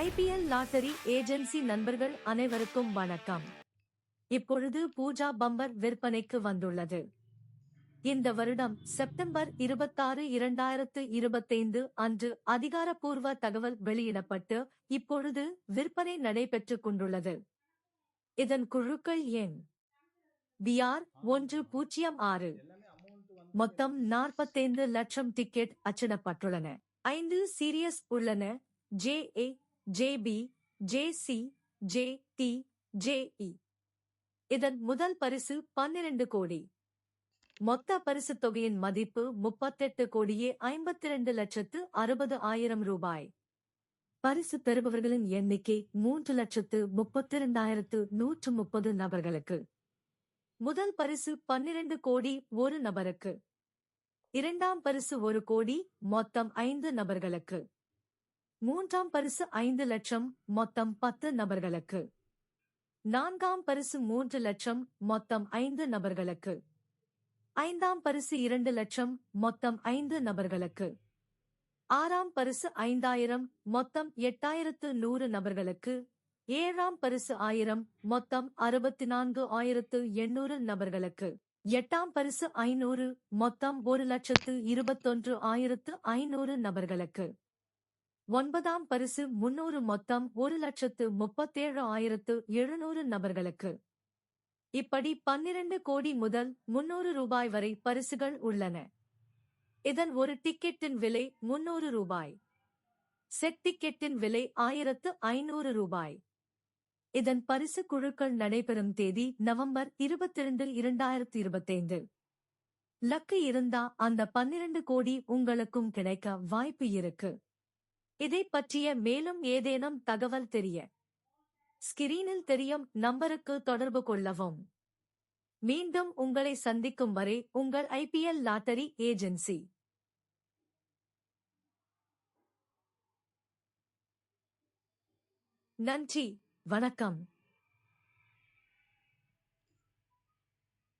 IPL lottery agency நண்பர்கள் அனைவருக்கும் வணக்கம். இப்பொழுது பூஜா பம்பர் விற்பனைக்கு வந்துள்ளது. இந்த வருடம் செப்டம்பர் 26, 2025 அன்று அதிகாரப்பூர்வ தகவல் வெளியிடப்பட்டு இப்பொழுது விற்பனை நடைபெற்றுக் கொண்டுள்ளது. இதன் குழுக்கள் எண் BR 106. மொத்தம் 45 லட்சம் டிக்கெட் அச்சிடப்பட்டுள்ளன. 5 சீரியஸ் உள்ளன. JA, JB, JC, JT, JE. இதன் முதல் பரிசு 12 கோடி. மொத்த பரிசுத் தொகையின் மதிப்பு 38 கோடியே 52 லட்சத்து 60,000 ரூபாய். பரிசு பெறுபவர்களின் எண்ணிக்கை 3,32,130 நபர்களுக்கு. முதல் பரிசு 12 கோடி ஒரு நபருக்கு. இரண்டாம் பரிசு 1 கோடி, மொத்தம் 5 நபர்களுக்கு. மூன்றாம் பரிசு 5 லட்சம், மொத்தம் 10 நபர்களுக்கு. நான்காம் பரிசு 3 லட்சம், மொத்தம் 5 நபர்களுக்கு. ஐந்தாம் பரிசு 2 லட்சம், மொத்தம் 5 நபர்களுக்கு. ஆறாம் பரிசு 5,000, மொத்தம் 8,100 நபர்களுக்கு. ஏழாம் பரிசு 1000, மொத்தம் 64,800 நபர்களுக்கு. எட்டாம் பரிசு 500, மொத்தம் 1,21,500 நபர்களுக்கு. ஒன்பதாம் பரிசு 300, மொத்தம் 1,37,700 நபர்களுக்கு. இப்படி 12 கோடி முதல் 300 ரூபாய் வரை பரிசுகள் உள்ளன. இதன் ஒரு டிக்கெட்டின் விலை 300 ரூபாய். செட் டிக்கெட்டின் விலை 1,500 ரூபாய். இதன் பரிசு குழுக்கள் நடைபெறும் தேதி நவம்பர் 22, 2025. லக்கு இருந்தா அந்த 12 கோடி உங்களுக்கும் கிடைக்க வாய்ப்பு இருக்கு. இதை பற்றிய மேலும் ஏதேனும் தகவல் தெரிய ஸ்கிரீனில் தெரியும் நம்பருக்கு தொடர்பு கொள்ளவும். மீண்டும் உங்களை சந்திக்கும் வரை உங்கள் ஐபிஎல் லாட்டரி ஏஜென்சி. நன்றி, வணக்கம்.